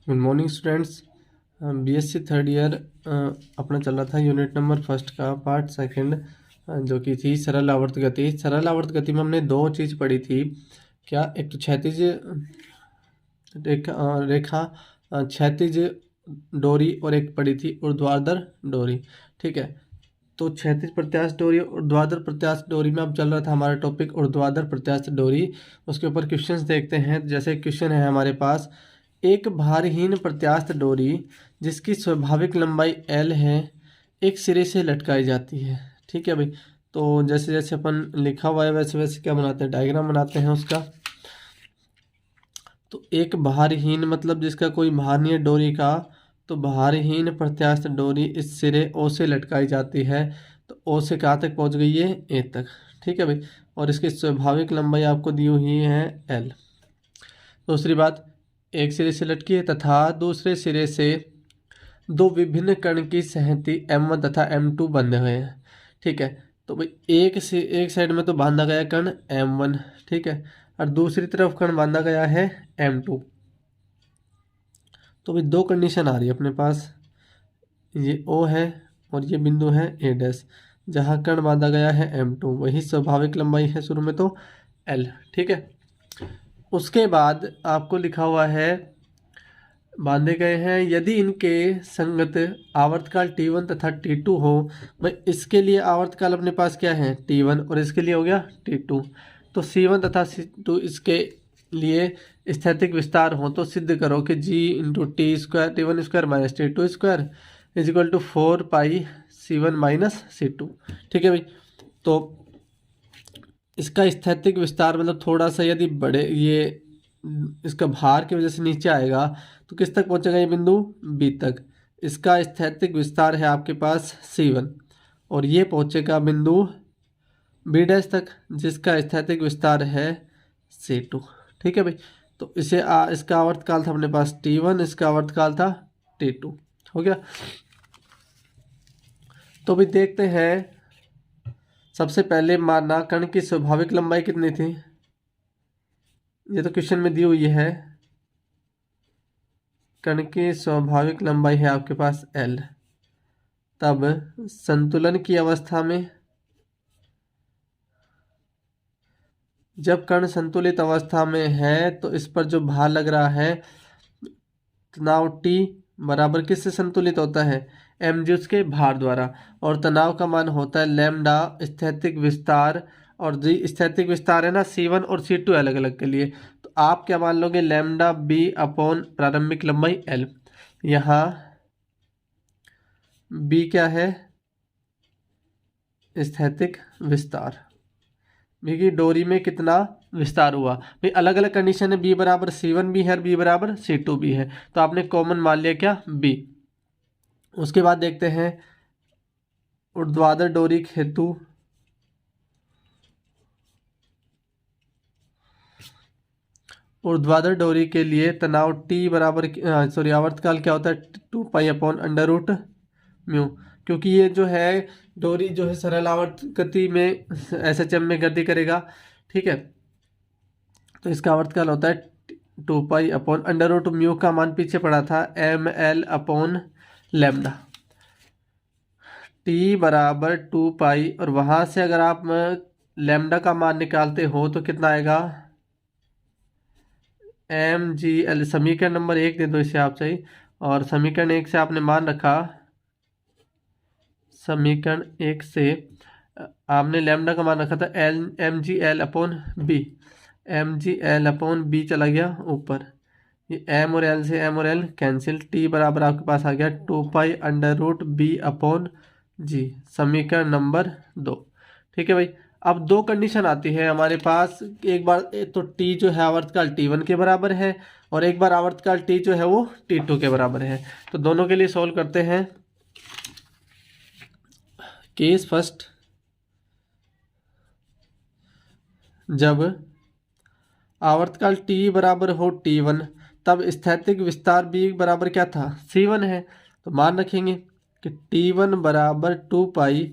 Good morning students. BSc third year अपना चल रहा था यूनिट नंबर फर्स्ट का पार्ट सेकंड, जो कि थी सरल आवर्त गति। सरल आवर्त गति में हमने दो चीज़ पढ़ी थी। क्या? एक तो क्षैतिज रेखा क्षैतिज डोरी, और एक पढ़ी थी ऊर्ध्वाधर डोरी। ठीक है, तो क्षैतिज प्रत्यास्थ डोरी और ऊर्ध्वाधर प्रत्यास्थ डोरी में अब चल रहा था हमारा टॉपिक ऊर्ध्वाधर प्रत्यास्थ डोरी। उसके ऊपर क्वेश्चंस देखते हैं। जैसे क्वेश्चन है हमारे पास, एक भारहीन प्रत्यास्थ डोरी जिसकी स्वाभाविक लंबाई L है एक सिरे से लटकाई जाती है। ठीक है भाई, तो जैसे जैसे अपन लिखा हुआ है वैसे वैसे क्या बनाते हैं, डायग्राम बनाते हैं उसका। तो एक भारहीन मतलब जिसका कोई भार नहीं है डोरी का, तो भारहीन प्रत्यास्थ डोरी इस सिरे O से लटकाई जाती है। तो O से कहाँ तक पहुँच गई है? A तक। ठीक है भाई, और इसकी स्वाभाविक लंबाई आपको दी हुई है L। दूसरी बात, एक सिरे से लटकी है तथा दूसरे सिरे से दो विभिन्न कण की सहती M1 तथा M2 बंधे हुए हैं। ठीक है, तो भाई एक साइड में तो बांधा गया कण M1, ठीक है, और दूसरी तरफ कण बांधा गया है M2। तो भाई दो कंडीशन आ रही है अपने पास, ये O है और ये बिंदु है A', जहाँ कण बांधा गया है M2, वही स्वाभाविक लंबाई है शुरू में तो L। ठीक है, उसके बाद आपको लिखा हुआ है बांधे गए हैं, यदि इनके संगत आवर्तकाल T1 तथा T2 हो। भाई इसके लिए आवर्तकाल अपने पास क्या है? T1, और इसके लिए हो गया T2। तो C1 तथा C2 इसके लिए स्थैतिक विस्तार हो तो सिद्ध करो कि G into T square T1 square minus T2 square is equal to 4 pi C1 minus C2। ठीक है भाई, तो इसका स्थैतिक विस्तार मतलब थोड़ा सा यदि बड़े ये इसका भार की वजह से नीचे आएगा तो किस तक पहुंचेगा? ये बिंदु B तक। इसका स्थैतिक विस्तार है आपके पास C1, और ये पहुंचेगा बिंदु B' तक जिसका स्थैतिक विस्तार है C2। ठीक है भाई, तो इसका आवर्तकाल था अपने पास T1, इसका आवर्तकाल था T2। हो गया। तो भी देखते हैं, सबसे पहले माना कण की स्वाभाविक लंबाई कितनी थी? ये तो क्वेश्चन में दी हुई है। कण की स्वाभाविक लंबाई है आपके पास L। तब संतुलन की अवस्था में, जब कण संतुलित अवस्था में है तो इस पर जो भार लग रहा है, तनाव T बराबर किससे संतुलित होता है? mg उसके भार द्वारा, और तनाव का मान होता है लैम्डा स्थैतिक विस्तार, और जी स्थैतिक विस्तार है ना C1 और C2 अलग अलग के लिए। तो आप क्या मान लोगे? लैम्डा B अपॉन प्रारंभिक लंबाई L। यहाँ B क्या है? स्थैतिक विस्तार। B की डोरी में कितना विस्तार हुआ? भाई अलग अलग कंडीशन है, B बराबर C1 भी है और B बराबर C2 भी है, तो आपने कॉमन मान लिया क्या? B। उसके बाद देखते हैं ऊर्ध्वाधर डोरी हेतु ऊर्ध्वाधर डोरी के लिए तनाव T बराबर आवर्तकाल क्या होता है? 2 pi upon under root mu. क्योंकि ये जो है डोरी जो है सरल आवर्त गति में SHM में गति करेगा। ठीक है, तो इसका आवर्तकाल होता है 2 pi upon under root mu का मान पीछे पड़ा था ML अपॉन लैम्डा। T बराबर 2 पाई, और वहाँ से अगर आप लैम्डा का मान निकालते हो तो कितना आएगा? MGL। समीकरण नंबर 1 दे दो इसे आप सही, और समीकरण 1 से आपने मान रखा, समीकरण 1 से आपने लैम्डा का मान रखा था MGL upon B। MGL upon B चला गया ऊपर, ये M और L से M और L कैंसिल। T बराबर आपके पास आ गया 2 pi under root B upon G, समीकरण नंबर 2। ठीक है भाई, अब दो कंडीशन आती है हमारे पास। एक बार तो T जो है आवर्तकाल T1 के बराबर है, और एक बार आवर्तकाल T जो है वो T2 के बराबर है। तो दोनों के लिए सॉल्व करते हैं। केस फर्स्ट, जब आवर्तकाल T बराबर हो T1 तब स्थैतिक विस्तार B बराबर क्या था? C1 है। तो मान रखेंगे कि T1 बराबर 2 pi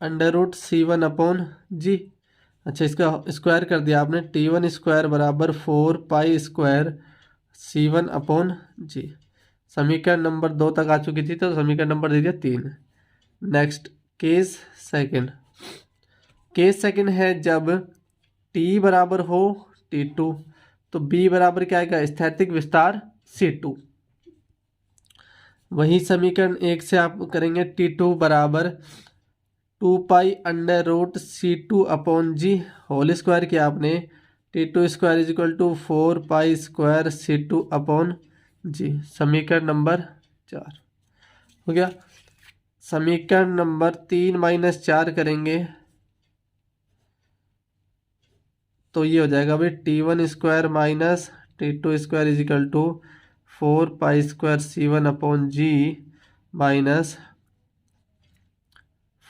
under root C1 upon G। अच्छा, इसका स्क्वायर कर दिया आपने, T1 स्क्वायर बराबर 4 pi square C1 upon G. समीकरण नंबर 2 तक आ चुकी थी तो समीकरण नंबर दे दिया 3। नेक्स्ट केस सेकंड है जब T बराबर हो T2 तो B बराबर क्या आएगा, स्थैतिक विस्तार C2। वही समीकरण 1 से आप करेंगे T2 बराबर 2 pi under root C2 upon G whole square किया आपने, T2 square is equal to 4 pi square C2 upon G. समीकरण नंबर 4 हो गया। समीकरण नंबर 3 - 4 करेंगे तो ये हो जाएगा भाई T1 square minus T2 square is equal to 4 pi square C1 upon G minus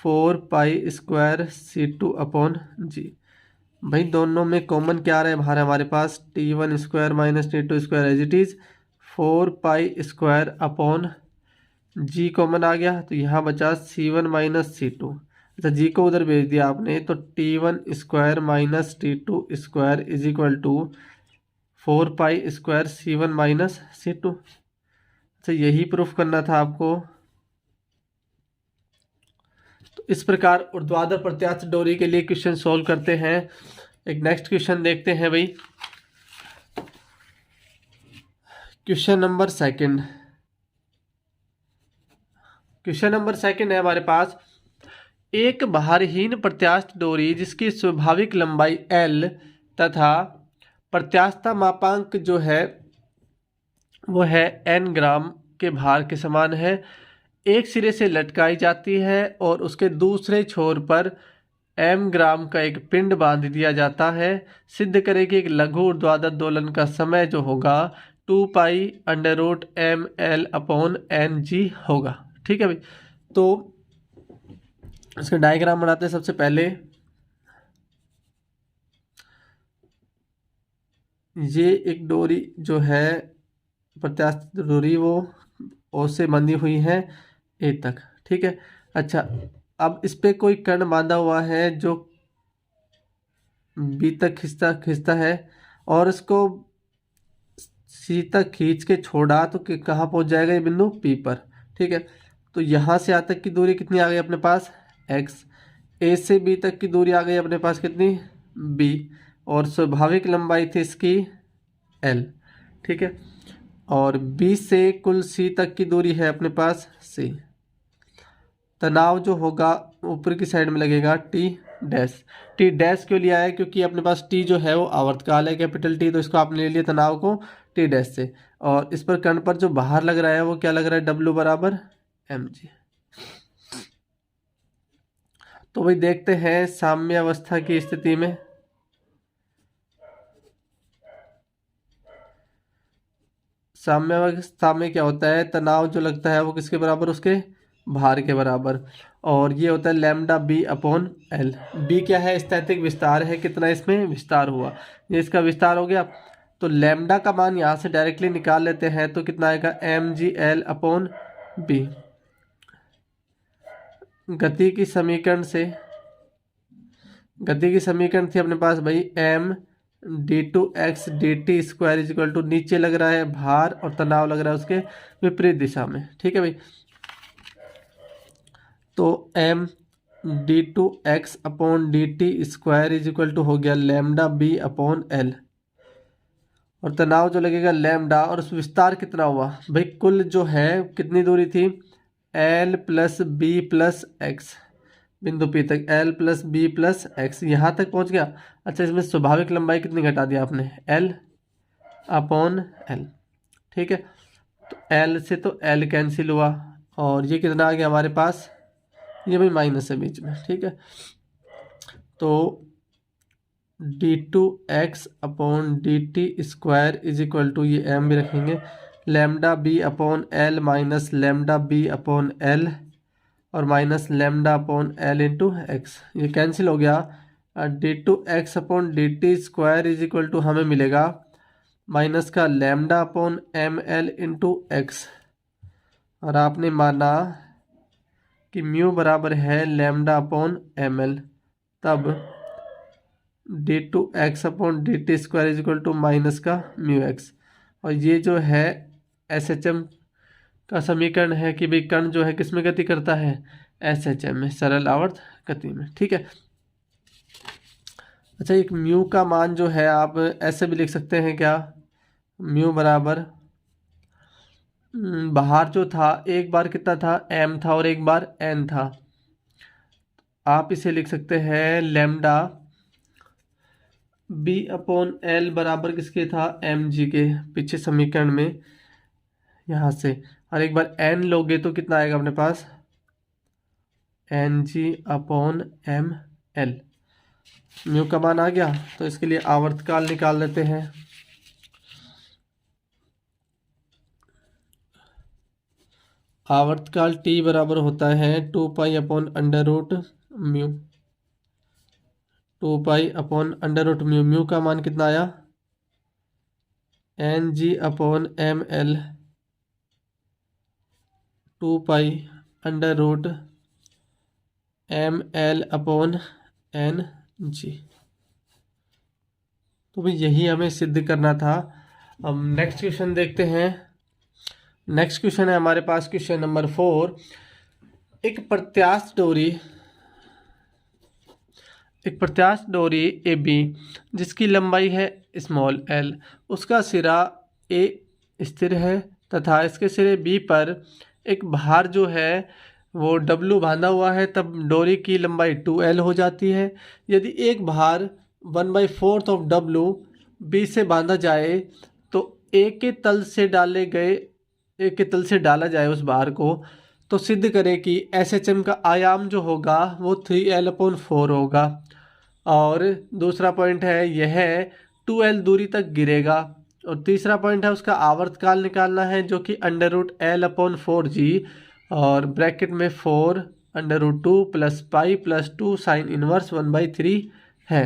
4 pi square C2 upon G. भाई दोनों में कॉमन क्या आ रहा है बाहर हमारे पास, T1 square minus T2 square as it is 4 pi square upon G common आ गया तो यहाँ बचा C1 माइनस C2। अच्छा जी को उधर भेज दिया आपने तो T1 square minus T2 square is equal to 4 pi square C1 minus C2। अच्छा यही प्रूफ करना था आपको। तो इस प्रकार ऊर्ध्वाधर प्रत्यास्थ डोरी के लिए क्वेश्चन सॉल्व करते हैं। एक नेक्स्ट क्वेश्चन देखते हैं भाई। क्वेश्चन नंबर सेकंड है हमारे पास। एक भारहीन प्रत्यास्थ डोरी जिसकी स्वाभाविक लंबाई L तथा प्रत्यास्थता मापांक जो है वो है N ग्राम के भार के समान है, एक सिरे से लटकाई जाती है और उसके दूसरे छोर पर M ग्राम का एक पिंड बांध दिया जाता है। सिद्ध करें कि एक लघु ऊर्ध्वाधर दोलन का समय जो होगा 2 pi under root ML upon NG होगा। ठीक है भाई, तो इसका डायग्राम बनाते हैं। सबसे पहले ये एक डोरी जो है प्रत्यास्थ डोरी वो O से बंधी हुई है A तक। ठीक है, अच्छा अब इस पे कोई कर्ण बांधा हुआ है जो B तक खींचता है और इसको C तक खींच के छोड़ा तो कहाँ पहुंच जाएगा, ये बिंदु P पर। ठीक है, तो यहाँ से यहाँ तक की दूरी कितनी आ गई अपने पास x, A से B तक की दूरी आ गई अपने पास कितनी B, और स्वाभाविक लंबाई थी इसकी L। ठीक है, और B से कुल C तक की दूरी है अपने पास C। तनाव जो होगा ऊपर की साइड में लगेगा T डैश क्यों लिया है, क्योंकि अपने पास T जो है वो आवर्तकाल है कैपिटल T, तो इसको आपने ले लिया तनाव को T डैश से। और इस पर कर्ण पर जो बाहर लग रहा है वो क्या लग रहा है, W बराबर mg। तो भाई देखते हैं साम्य अवस्था की स्थिति में। साम्य अवस्था में क्या होता है, तनाव जो लगता है वो किसके बराबर, उसके भार के बराबर, और ये होता है lambda B upon L. B क्या है, स्थैतिक विस्तार है, कितना इसमें विस्तार हुआ, ये इसका विस्तार हो गया। तो लैम्डा का मान यहाँ से डायरेक्टली निकाल लेते हैं तो कितना आएगा mg/l अपॉन बी। गति की समीकरण थी अपने पास भाई m d2x dt square is equal to, नीचे लग रहा है भार और तनाव लग रहा है उसके विपरीत दिशा में। ठीक है भाई, तो m d2x अपॉन dt square is equal to हो गया लैम्डा b अपॉन l, और तनाव जो लगेगा लैम्डा, और उस विस्तार कितना हुआ भाई, कुल जो है कितनी दूरी थी l plus B plus X, बिंदु P तक l plus B plus X, यहाँ तक पहुँच गया। अच्छा इसमें स्वाभाविक लंबाई कितनी घटा दिया आपने, l अपॉन l। ठीक है, तो l से तो l कैंसिल हुआ और ये कितना आ गया हमारे पास, ये भाई माइनस है बीच में। ठीक है, तो d2x अपॉन dt square is equal to, ये m भी रखेंगे, lambda b upon l minus lambda b upon l और minus lambda upon l into X, ये कैंसिल हो गया। d2x अपॉन dt square is equal to हमें मिलेगा माइनस का lambda upon ml into X, और आपने माना कि म्यू बराबर है लैम्डा अपॉन ml, तब d2x अपॉन dt square is equal to minus का म्यू एक्स, और ये जो है SHM का समीकरण है कि भाई कण जो है किस में गति करता है, SHM में, सरल आवर्त गति में। ठीक है। अच्छा, एक म्यू का मान जो है आप ऐसे भी लिख सकते हैं क्या, म्यू बराबर बाहर जो था एक बार कितना था, m था, और एक बार n था। आप इसे लिख सकते हैं लैम्डा B/L बराबर किसके था, mg के, पीछे समीकरण में यहाँ से। और एक बार n लोगे तो कितना आएगा अपने पास, Ng/ml। म्यू का मान आ गया, तो इसके लिए आवर्तकाल निकाल लेते हैं। आवर्तकाल t बराबर होता है 2π/√μ, 2π/√μ। म्यू का मान कितना आया, Ng/ml 2π/√ml/ng। तो भाई यही हमें सिद्ध करना था। अब नेक्स्ट क्वेश्चन देखते हैं। नेक्स्ट क्वेश्चन है हमारे पास क्वेश्चन नंबर 4। एक प्रत्यास्थ डोरी AB जिसकी लंबाई है स्मॉल l, उसका सिरा A स्थिर है तथा इसके सिरे B पर एक भार जो है वो W बांधा हुआ है, तब डोरी की लंबाई 2l हो जाती है। यदि एक भार 1/4 ऑफ W B से बांधा जाए तो A के तल से डाला जाए उस भार को, तो सिद्ध करें कि SHM का आयाम जो होगा वो 3l/4 होगा। और दूसरा पॉइंट है यह 2l दूरी तक गिरेगा। और तीसरा पॉइंट है उसका आवर्तकाल निकालना है जो कि √L/4g और ब्रैकेट में 4√2 + पाई + 2 sin इनवर्स 1/3 है।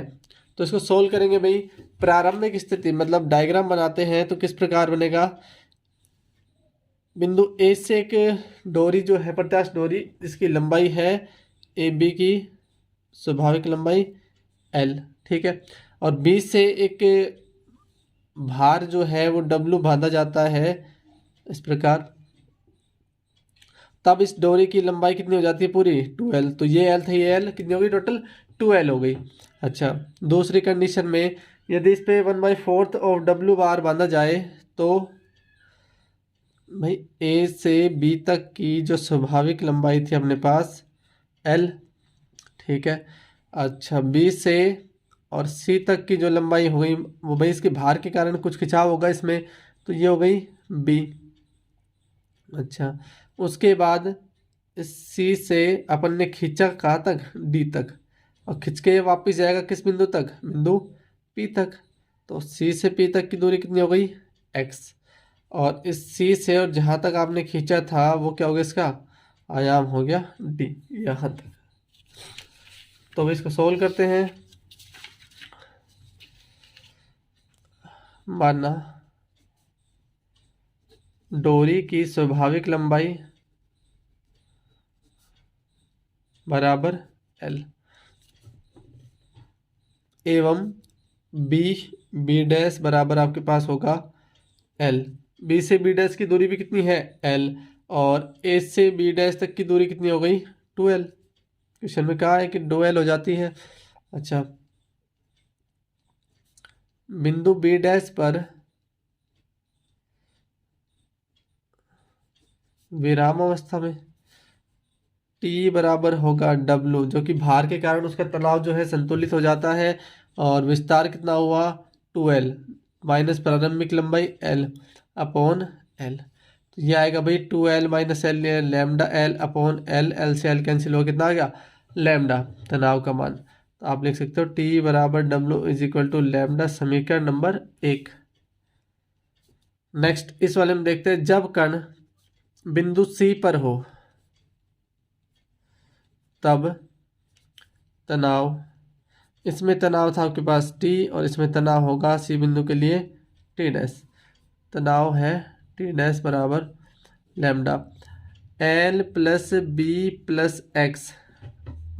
तो इसको सोल्व करेंगे भाई। प्रारंभिक स्थिति मतलब डायग्राम बनाते हैं तो किस प्रकार बनेगा, बिंदु A से एक डोरी जो है प्रत्यास्थ डोरी जिसकी लंबाई है AB की स्वाभाविक लंबाई L, ठीक है, और B से एक भार जो है वो W बांधा जाता है इस प्रकार। तब इस डोरी की लंबाई कितनी हो जाती है पूरी 2l। तो ये l था, ये l कितनी हो गई, टोटल 2l हो गई। अच्छा, दूसरी कंडीशन में यदि इस पे 1/4 ऑफ W बार बांधा जाए तो भाई A से B तक की जो स्वाभाविक लंबाई थी अपने पास L, ठीक है। अच्छा, B से और C तक की जो लंबाई हो गई वो भाई इसके भार के कारण कुछ खिंचाव होगा इसमें, तो ये हो गई B। अच्छा, उसके बाद इस C से अपन ने खींचा कहाँ तक, D तक, और खिंच के वापस जाएगा किस बिंदु तक, बिंदु P तक। तो C से P तक की दूरी कितनी हो गई, x। और इस C से और जहाँ तक आपने खींचा था वो क्या हो गया, इसका आयाम हो गया D, यहाँ तक। तो इसको सोल्व करते हैं। माना डोरी की स्वाभाविक लंबाई बराबर L एवं B डैश बराबर आपके पास होगा L। B से B डैश की दूरी भी कितनी है L, और A से B डैश तक की दूरी कितनी हो गई 2l। क्वेश्चन में कहा है कि 2l हो जाती है। अच्छा, बिंदु B डैश पर विराम अवस्था में T बराबर होगा W, जो कि भार के कारण उसका तनाव जो है संतुलित हो जाता है, और विस्तार कितना हुआ 2l माइनस प्रारंभिक लंबाई L/L। तो ये आएगा भाई 2l - L lambda L/L, L से L कैंसिल हो, कितना आ गया लैम्डा, तनाव का मान। तो आप लिख सकते हो T बराबर W = लैम्डा, समीकरण नंबर 1। नेक्स्ट इस वाले में देखते हैं, जब कण बिंदु C पर हो तब तनाव, इसमें तनाव था आपके पास T और इसमें तनाव होगा C बिंदु के लिए T डैश। तनाव है T डैश बराबर lambda L + B + x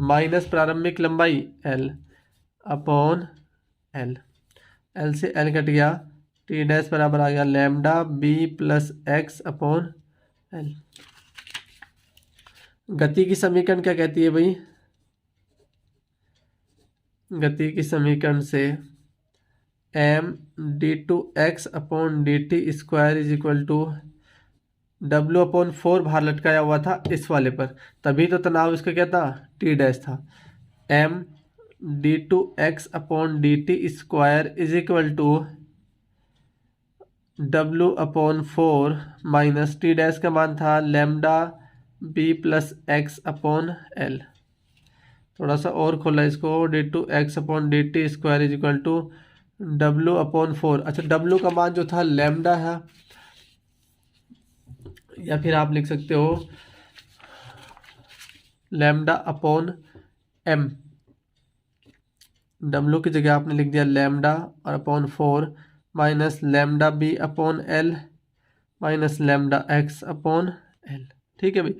minus प्रारंभिक लंबाई L/L। L से L कट गया, T टी डैश बराबर आ गया lambda B plus X upon L. गति की समीकरण क्या कहती है भाई? गति की समीकरण से M D two x upon D T square is equal to W upon 4 बाहर लटकाया हुआ था इस वाले पर, तभी तो तनाव इसका क्या था? टी डैश था। M D two x upon D T square is equal to W upon 4 minus T dash का मान था lambda B plus X upon L. थोड़ा सा और खोला इसको, D two x upon D T square is equal to W upon 4। अच्छा, W का मान जो था लैम्डा है, या फिर आप लिख सकते हो लैम्डा अपॉन एम। डब्ल्यू की जगह आपने लिख दिया लैम्डा और upon 4 minus lambda B upon L minus lambda X upon L. ठीक है भाई।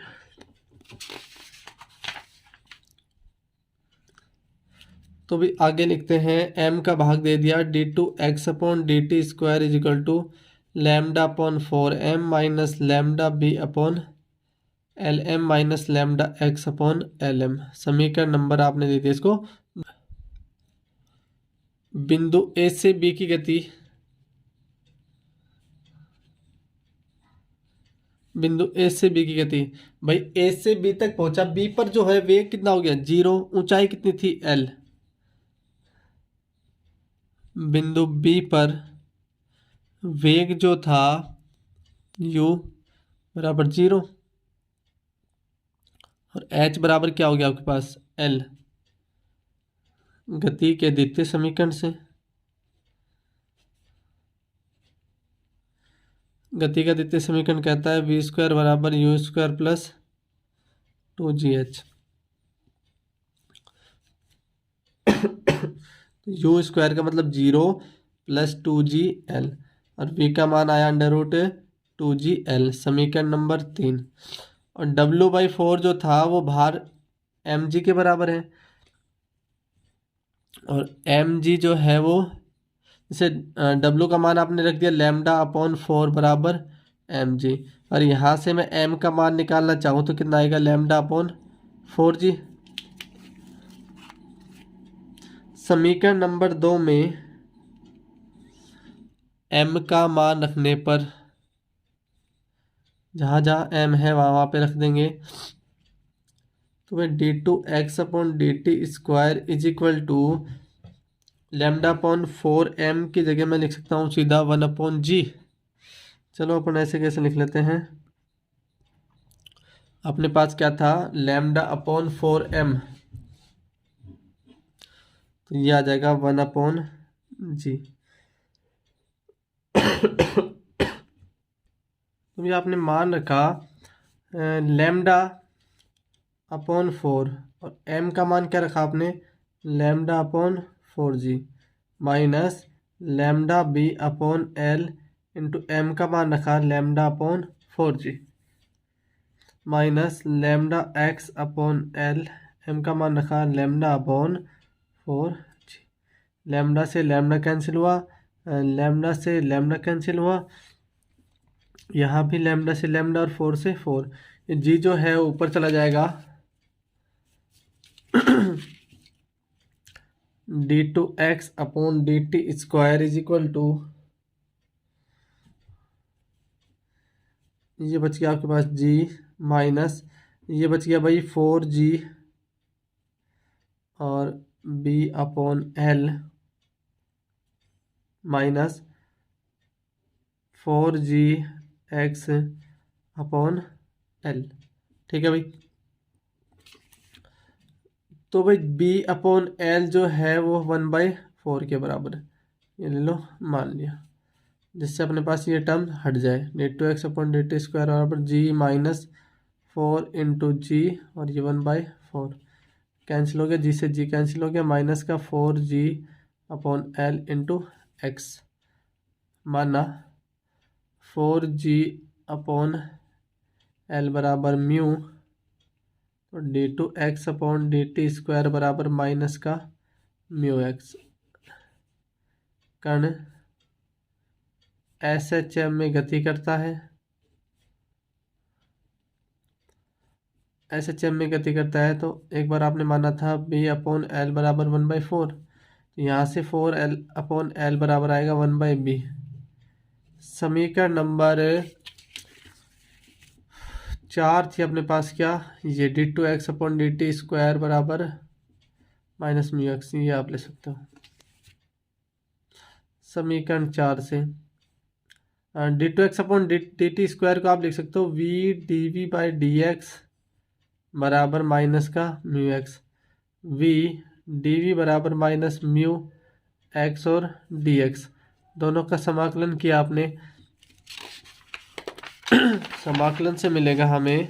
तो भी आगे लिखते हैं, m का भाग दे दिया D two x upon D T square is equal to lambda upon 4m minus lambda B upon L M minus lambda X upon L M. समीकरण नंबर आपने दे दिया इसको। बिंदु ए से बी की गति, बिंदु ए से बी की गति भाई, ए से बी तक पहुंचा, बी पर जो है वेग कितना हो गया? 0। ऊंचाई कितनी थी? एल। बिंदु बी पर वेग जो था u बराबर 0 और h बराबर क्या हो गया आपके पास? l। गति के द्वितीय समीकरण से, गति का द्वितीय समीकरण कहता है v स्क्वायर बराबर u स्क्वायर प्लस 2gh। तो u स्क्वायर का मतलब 0 प्लस 2gl और v का मान आया अंडर रूट 2gl। समीकरण नंबर 3। और w/4 जो था वो भार mg के बराबर है, और mg जो है वो, जैसे w का मान आपने रख दिया लैम्डा अपॉन 4 बराबर mg, और यहाँ से मैं m का मान निकालना चाहूँ तो कितना आएगा? Lambda upon 4g। समीकरण नंबर 2 में m का मान रखने पर, जहाँ जहाँ m है वहाँ वहाँ पे रख देंगे, तो मैं D two x upon D T square is equal to lambda upon 4m की जगह मैं लिख सकता हूँ सीधा 1 अपॉन जी। चलो अपन ऐसे कैसे लिख लेते हैं। अपने पास क्या था? लैम्डा अपॉन 4m, तो ये आ जाएगा 1 अपॉन जी। तो ये आपने मान रखा लैम्डा अपॉन 4 और m का मान क्या रखा आपने? Lambda upon 4g minus lambda B upon L into M का मान रखा lambda upon 4g minus lambda X upon L, M का मान रखा लैम्डा अपॉन 4g। लैम्डा से लैम्डा कैंसिल हुआ, लैम्डा से लैम्डा कैंसिल हुआ, यहाँ भी लैम्डा से लैम्डा और 4 से 4। जी जो है ऊपर चला जाएगा D two x upon D T square is equal to, ये बच गया आपके पास जी माइनस, ये बच गया भाई 4g और b upon L minus 4g x upon L. ठीक है भाई। तो भाई b अपॉन एल जो है वो 1/4 के बराबर है, ये ले लो मान लिया, जिससे अपने पास ये टर्म हट जाए। D two x upon D T square बराबर जी माइनस 4 इंटू जी और ये 1/4 कैंसिल हो गया, जी से जी कैंसिल हो गया, माइनस का 4g upon L into x माना 4g अपॉन एल बराबर म्यू, तो d two x upon D T square बराबर माइनस का म्यू एक्स। कर्ण SHM में गति करता है, SHM में गति करता है। तो एक बार आपने माना था B/L बराबर 1/4, तो यहाँ से 4L/L बराबर आएगा 1/B। समीकरण नंबर 4 थी अपने पास क्या, ये d2x/dt² बराबर -μx, ये आप ले सकते हो समीकरण 4 से। d2x/dt² को आप लिख सकते हो v/dv बराबर माइनस का μx, v dv बराबर -μx और dx, दोनों का समाकलन किया आपने। समाकलन से मिलेगा हमें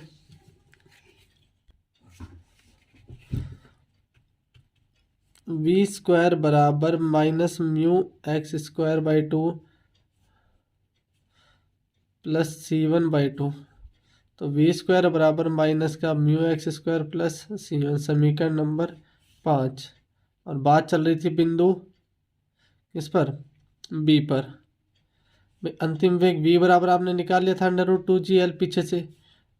v² बराबर -μx²/2 प्लस c1/2। तो v² बराबर माइनस का μx² प्लस c1, समीकरण नंबर 5। और बात चल रही थी बिंदु किस पर, b पर। अंतिम वेग v बराबर आपने निकाल लिया था √2gl पीछे से।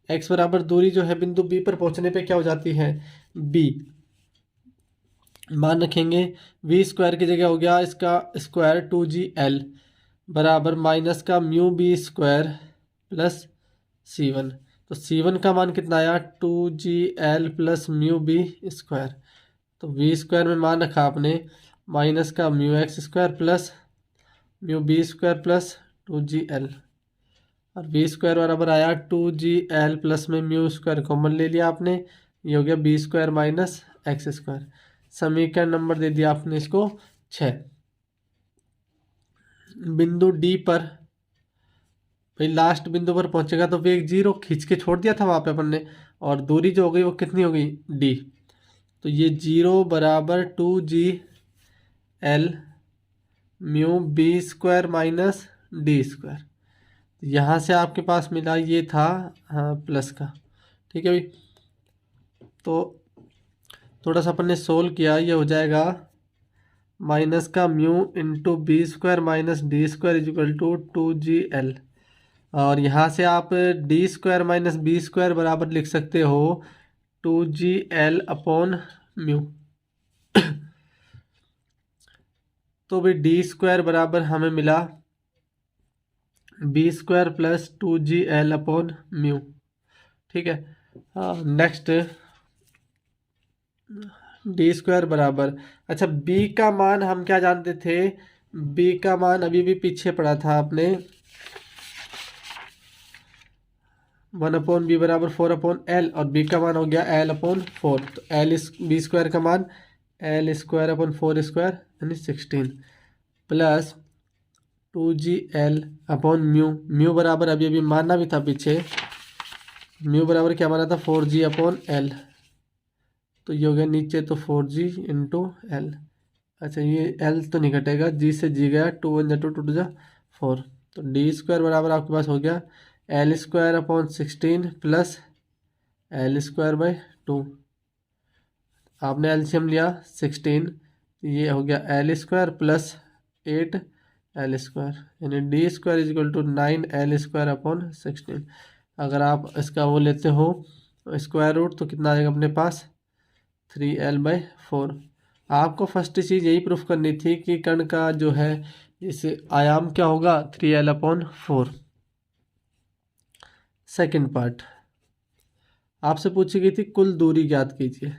x बराबर दूरी जो है बिंदु b पर पहुंचने पे क्या हो जाती है, b। मान रखेंगे v² की जगह हो गया इसका स्क्वायर 2gl बराबर माइनस का μb² प्लस c1। तो c1 का मान कितना आया, 2gl प्लस μb²। तो v² में मान रखा आपने माइनस का μx² plus μb² plus 2gl, और v² बराबर आया 2gl प्लस में μ² कॉमन ले लिया आपने, ये हो गया b² माइनस x²। समीकरण नंबर दे दिया आपने इसको 6। बिंदु डी पर भाई लास्ट बिंदु पर पहुंचेगा तो वेग 0 खींच के छोड़ दिया था वहां पे अपन ने, और दूरी जो हो गई वो कितनी हो गई, d। तो ये 0 बराबर 2gl μb² माइनस d²। यहाँ से आपके पास मिला ये था हाँ प्लस का, ठीक है भाई। तो थोड़ा सा अपन ने सोल्व किया, ये हो जाएगा माइनस का μ/b² minus d² equal to 2gl। और यहाँ से आप d² माइनस b² बराबर लिख सकते हो 2gl/μ। तो भाई d² बराबर हमें मिला b² प्लस 2gl/μ, ठीक है। नेक्स्ट d² बराबर, अच्छा b का मान हम क्या जानते थे, b का मान अभी भी पीछे पड़ा था आपने 1/b बराबर 4/L, और b का मान हो गया L/4। तो b² का मान L²/4² यानी 16 प्लस 2gl/μ बराबर अभी मानना भी था पीछे, म्यू बराबर क्या माना था 4g/L। तो ये हो गया नीचे तो 4g × L। अच्छा ये L तो नहीं घटेगा, g से g गया, 2 1 2 2 2 4। तो d² बराबर आपके पास हो गया L²/16 प्लस L²/2। आपने एलसीएम लिया 16, ये हो गया L² प्लस 8L², यानी d² इक्वल टू 9L²/16। अगर आप इसका वो लेते हो स्क्वायर रूट तो कितना आ जाएगा अपने पास 3L/4। आपको फर्स्ट चीज़ यही प्रूफ करनी थी कि कण का जो है इस आयाम क्या होगा 3L/4। सेकंड पार्ट आपसे पूछी गई थी कुल दूरी ज्ञात कीजिए।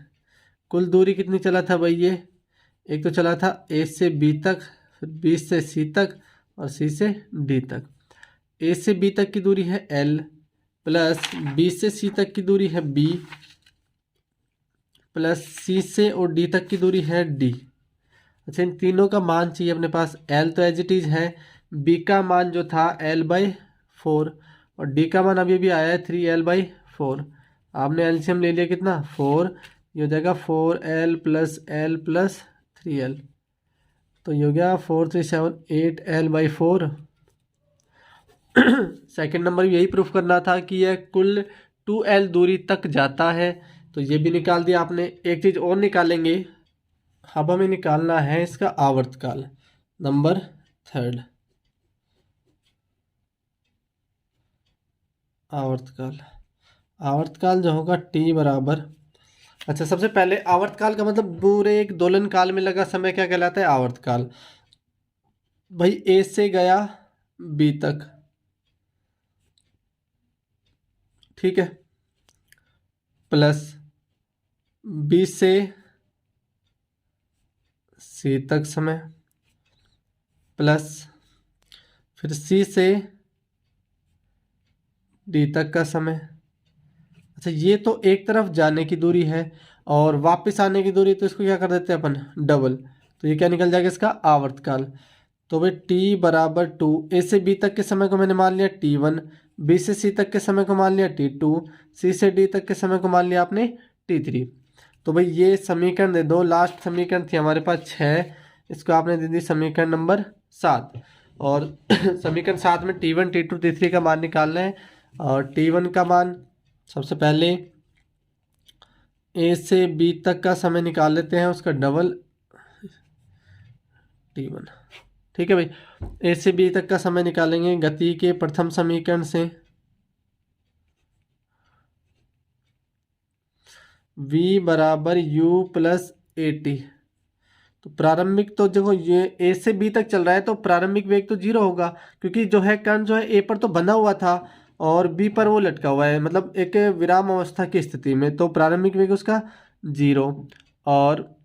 कुल दूरी कितनी चला था भाई, ये एक तो चला था A से B तक, फिर B से C तक और C से D तक। A से B तक की दूरी है L प्लस B से C तक की दूरी है B प्लस C से और D तक की दूरी है D। अच्छा इन तीनों का मान चाहिए अपने पास। L तो एज इट इज़ है, B का मान जो था L/4 और D का मान अभी आया है 3L/4। आपने एलसीएम ले लिया कितना 4, ये हो जाएगा 4L plus L plus 3L। तो ये हो गया 4 3 7 8L/4। सेकंड नंबर यही प्रूफ करना था कि यह कुल 2L दूरी तक जाता है, तो ये भी निकाल दिया आपने। एक चीज़ और निकालेंगे, अब हमें निकालना है इसका आवर्तकाल नंबर 3। आवर्तकाल, आवर्तकाल जो होगा टी बराबर, अच्छा सबसे पहले आवर्तकाल का मतलब पूरे एक दोलन काल में लगा समय क्या कहलाता है? आवर्तकाल। भाई ए से गया बी तक, ठीक है, प्लस बी से सी तक समय, प्लस फिर सी से डी तक का समय। अच्छा ये तो एक तरफ जाने की दूरी है और वापस आने की दूरी, तो इसको क्या कर देते हैं अपन? डबल। तो ये क्या निकल जाएगा इसका? आवर्तकाल। तो भाई टी बराबर 2, ए से बी तक के समय को मैंने मान लिया T1, बी से सी तक के समय को मान लिया T2, सी से डी तक के समय को मान लिया आपने T3। तो भाई ये समीकरण दे दो, लास्ट समीकरण थी हमारे पास 6, इसको आपने दे दी समीकरण नंबर 7। और समीकरण 7 में T1 T2 T3 का मान निकालना है। और T1 का मान सबसे पहले ए से बी तक का समय निकाल लेते हैं, उसका डबल T1, ठीक है भाई। ए से बी तक का समय निकालेंगे गति के प्रथम समीकरण से, v बराबर u प्लस ए टी। तो प्रारंभिक तो देखो ये ए से बी तक चल रहा है तो प्रारंभिक वेग तो 0 होगा, क्योंकि जो है कण जो है ए पर तो बंधा हुआ था और बी पर वो लटका हुआ है, मतलब एक विराम अवस्था की स्थिति में, तो प्रारंभिक वेग उसका 0। और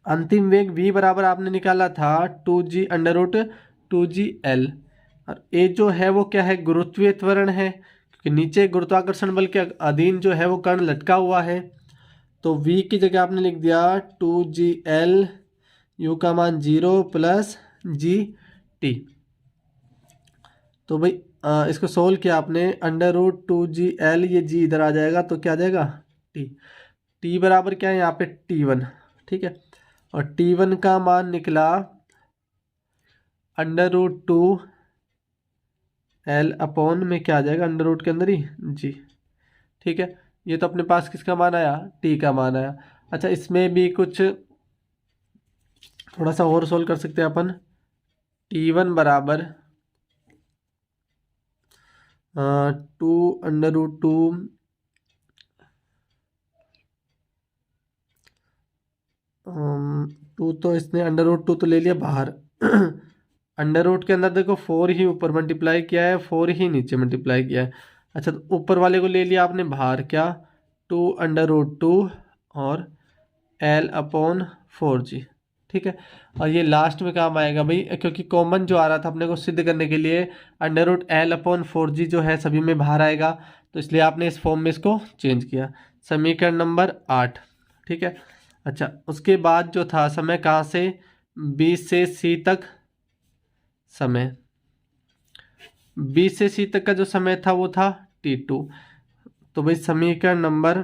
अंतिम वेग v बराबर आपने निकाला था 2g√2gl। और ए जो है वो क्या है? गुरुत्वीय त्वरण है, क्योंकि नीचे गुरुत्वाकर्षण बल के अधीन जो है वो कण लटका हुआ है। तो v की जगह आपने लिख दिया 2gl, u का मान 0 प्लस gt। तो भाई इसको सोल्व किया आपने, √2gl, ये g इधर आ जाएगा तो क्या आ जाएगा? t बराबर क्या है यहाँ पे? T1, ठीक है। और T1 का मान निकला √2l अपॉन में क्या आ जाएगा? अंडर रूट के अंदर ही जी, ठीक है। ये तो अपने पास किसका मान आया? t का मान आया। अच्छा इसमें भी कुछ थोड़ा सा और सोल्व कर सकते हैं अपन। T1 बराबर 2√2 2, तो इसने √2 तो ले लिया बाहर। अंडर रूट के अंदर देखो 4 ही ऊपर मल्टीप्लाई किया है, 4 ही नीचे मल्टीप्लाई किया है। अच्छा तो ऊपर वाले को ले लिया आपने बाहर, क्या? 2√2 और l अपॉन 4g, ठीक है। और ये लास्ट में काम आएगा भाई, क्योंकि कॉमन जो आ रहा था अपने को सिद्ध करने के लिए, √l/4g जो है सभी में बाहर आएगा, तो इसलिए आपने इस फॉर्म में इसको चेंज किया। समीकरण नंबर 8, ठीक है। अच्छा उसके बाद जो था समय कहाँ से? बी से सी तक समय, बी से सी तक का जो समय था वो था T2। तो भाई समीकरण नंबर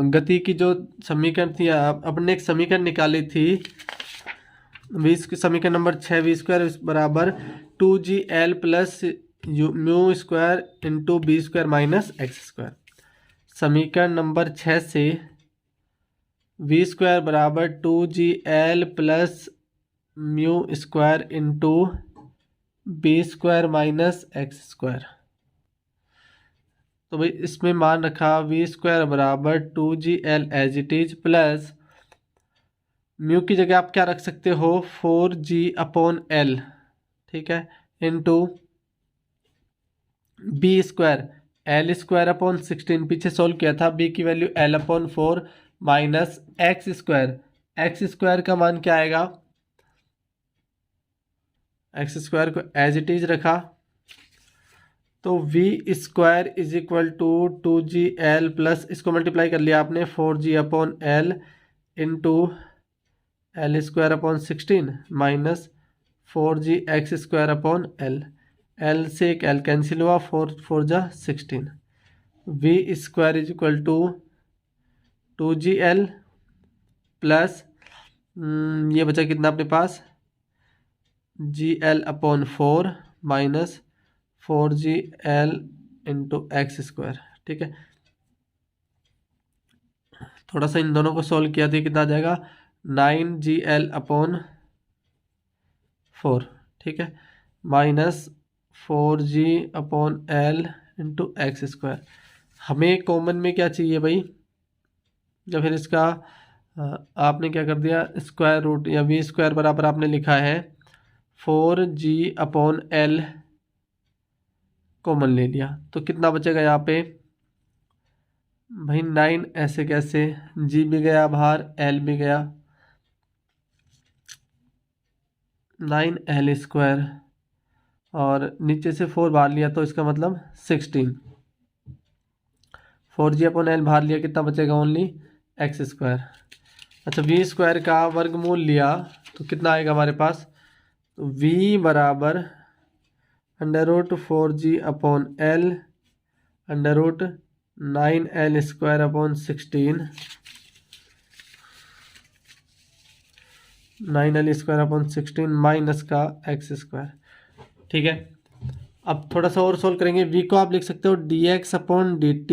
गति की जो समीकरण थी, अपने एक समीकरण निकाली थी, समीकरण नंबर 6, v² बराबर 2gl plus mu square into b² minus x²। समीकरण नंबर 6 से v² बराबर 2gl plus mu square into b² minus x²। तो भाई इसमें मान रखा v² बराबर 2gl as it is, plus mu की जगह आप क्या रख सकते हो? 4g/l, ठीक है, इंटू b², l² अपॉन 16, पीछे सोल्व किया था, b की value l/4 minus x², x² का मान क्या आएगा? x² को एज इट इज रखा, तो v² is equal to 2gl plus इसको मल्टीप्लाई कर लिया आपने 4g/l into l²/16 minus 4gx²/l, l से एक l कैंसिल हुआ, 4×4=16, v² is equal to 2gl plus ये बचा कितना अपने पास? gl/4 minus 4gl into x², ठीक है। थोड़ा सा इन दोनों को सोल्व किया तो कितना आ जाएगा? 9gl/4, ठीक है, minus 4g/L into x square. हमें कॉमन में क्या चाहिए भाई, या फिर इसका आपने क्या कर दिया, स्क्वायर रूट या वी स्क्वायर बराबर आपने लिखा है 4g/L कॉमन ले लिया, तो कितना बचेगा यहाँ पे भाई 9, ऐसे कैसे, जी भी गया बाहर, एल भी गया, 9L² और नीचे से 4 बाहर लिया तो इसका मतलब 16, 4g/L बाहर लिया, कितना बचेगा ओनली एक्स स्क्वायर। अच्छा वी स्क्वायर का वर्गमूल लिया तो कितना आएगा हमारे पास, तो v बराबर √4g/L √9L² 16 माइनस का एक्स स्क्वायर। ठीक है, अब थोड़ा सा और सोल्व करेंगे। v को आप लिख सकते हो dx/dt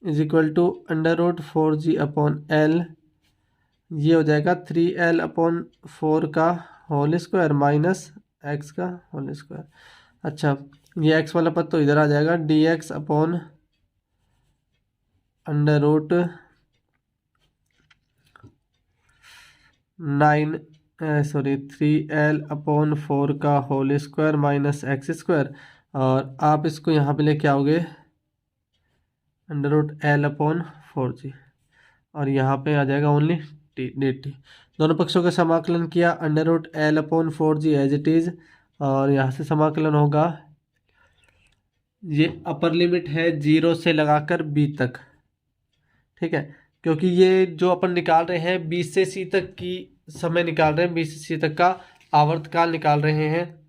is equal to √4g/L, ये हो जाएगा 3L/4 का होल स्क्वायर माइनस एक्स का होल स्क्वायर। अच्छा ये एक्स वाला पद तो इधर आ जाएगा, dx/√9 3L/4 का whole square minus x square, और आप इसको यहाँ पे लेके आओगे √L/4g, और यहाँ पे आ जाएगा ओनली dt। दोनों पक्षों का समाकलन किया, √L/4g एज इट इज़, और यहाँ से समाकलन होगा, ये अपर लिमिट है 0 से लगाकर b तक। ठीक है, क्योंकि ये जो अपन निकाल रहे हैं b से c तक की समय निकाल रहे हैं, b से c तक का आवर्तकाल निकाल रहे हैं,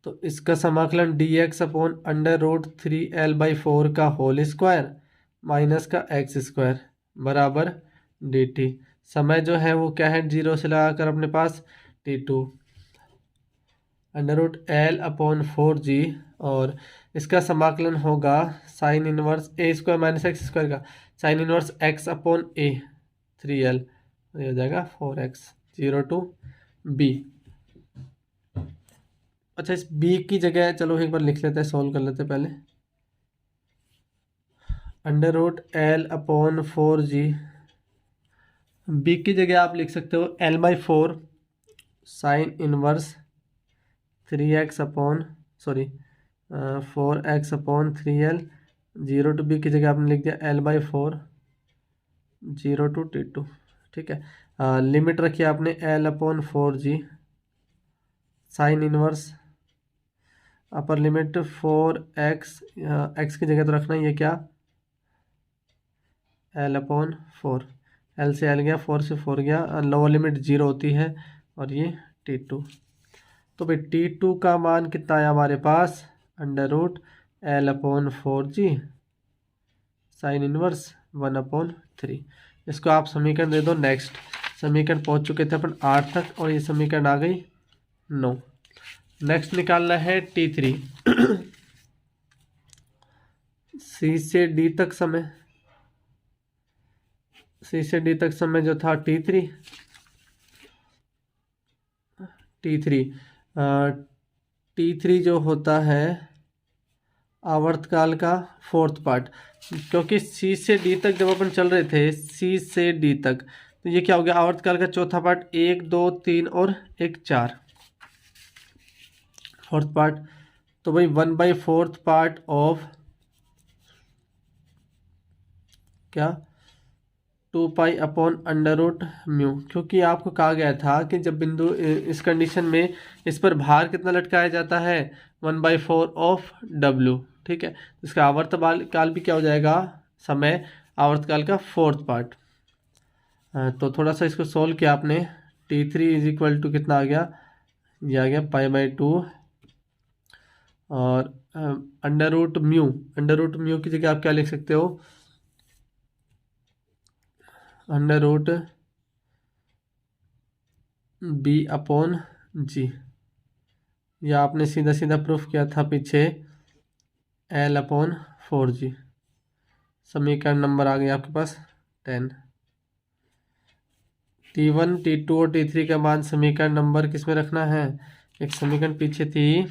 तो इसका समाकलन dx/√3L/4 का होल स्क्वायर माइनस का एक्स स्क्वायर बराबर dt। समय जो है वो क्या है, 0 से लगाकर अपने पास t2 √L/4g, और इसका समाकलन होगा sine inverse a² minus x square का साइन इनवर्स x/a 3L, ये हो जाएगा 4x 0 to b। अच्छा इस b की जगह चलो एक बार लिख लेते हैं, सॉल्व कर लेते हैं पहले। √L/4g, b की जगह आप लिख सकते हो L/4 sine inverse 4x/3L, 0 to b की जगह आपने लिख दिया L/4 0 to t2। ठीक है, लिमिट रखिए आपने L/4g sine inverse upper limit 4x, x की जगह तो रखना ही है क्या, L/4, L से L गया, 4 से 4 गया, लोअर लिमिट 0 होती है, और ये t2। तो भाई t2 का मान कितना आया हमारे पास, √L/4g साइन इनवर्स 1/3। इसको आप समीकरण दे दो नेक्स्ट। समीकरण पहुंच चुके थे अपन 8 तक, और ये समीकरण आ गई 9। नेक्स्ट निकालना है t3 c से d तक समय, c से d तक समय जो था t3 जो होता है आवर्तकाल का 4th पार्ट, क्योंकि c से d तक जब अपन चल रहे थे, c से d तक, तो ये क्या हो गया, आवर्तकाल का चौथा पार्ट, 1 2 3 और 1 4 4th पार्ट। तो भाई 1/4 पार्ट ऑफ क्या 2π/√μ, क्योंकि आपको कहा गया था कि जब बिंदु इस कंडीशन में इस पर भार कितना लटकाया जाता है 1/4 ऑफ w। ठीक है, इसका आवर्तकाल भी क्या हो जाएगा, समय आवर्तकाल का 4th पार्ट। तो थोड़ा सा इसको सोल्व किया आपने, t3 इज इक्वल टू कितना आ गया, ये आ गया π/2, और √μ की जगह आप क्या लिख सकते हो, √b/g, या आपने सीधा सीधा प्रूफ किया था पीछे L/4g। समीकरण नंबर आ गया आपके पास 10। t1 t2 और t3 का मान समीकरण नंबर किस में रखना है, एक समीकरण पीछे थी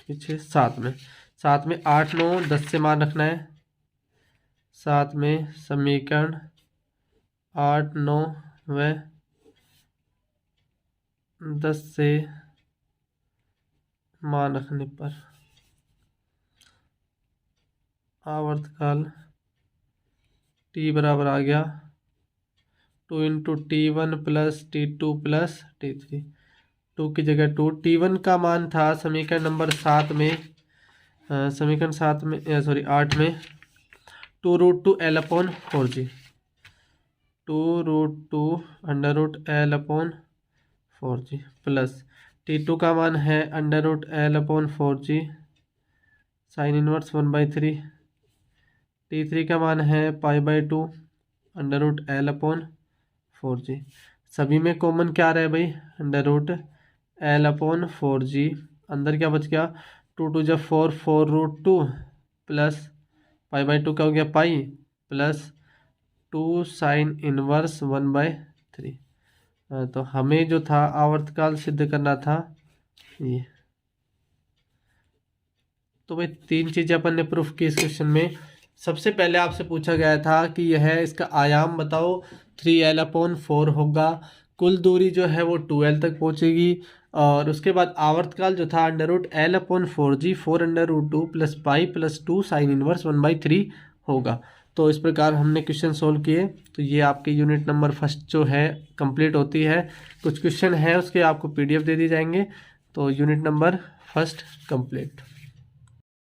पीछे 7 में 8 9 10 से मान रखना है। 7 में समीकरण 8 9 व 10 से मान रखने पर आवर्तकाल t बराबर आ गया 2 into T1 plus T2 plus T3। 2 की जगह 2, T1 का मान था समीकरण नंबर 7 में, समीकरण 7 में सॉरी 8 में 2√2L/4G, 2√2√L/4G प्लस T2 का मान है √L/4G साइन इनवर्स 1/3। T3 का मान है π/2 √L/4G। सभी में कॉमन क्या रहा है भाई, √L/4G। अंदर क्या बच गया, 2 2 जब 4 4√2 प्लस π/2 का हो गया पाई प्लस 2 साइन इनवर्स 1/3। तो हमें जो था आवर्तकाल सिद्ध करना था ये। तो भाई 3 चीज़ें अपन ने प्रूफ की इस क्वेश्चन में। सबसे पहले आपसे पूछा गया था कि यह इसका आयाम बताओ, 3L/4 होगा। कुल दूरी जो है वो 2L तक पहुंचेगी। और उसके बाद आवर्तकाल जो था √L/4G 4√2 plus pi plus 2 sine inverse 1/3 होगा। तो इस प्रकार हमने क्वेश्चन सोल्व किए। तो ये आपकी यूनिट नंबर फर्स्ट जो है कंप्लीट होती है। कुछ क्वेश्चन है उसके आपको PDF दे दी जाएंगे। तो यूनिट नंबर फर्स्ट कंप्लीट।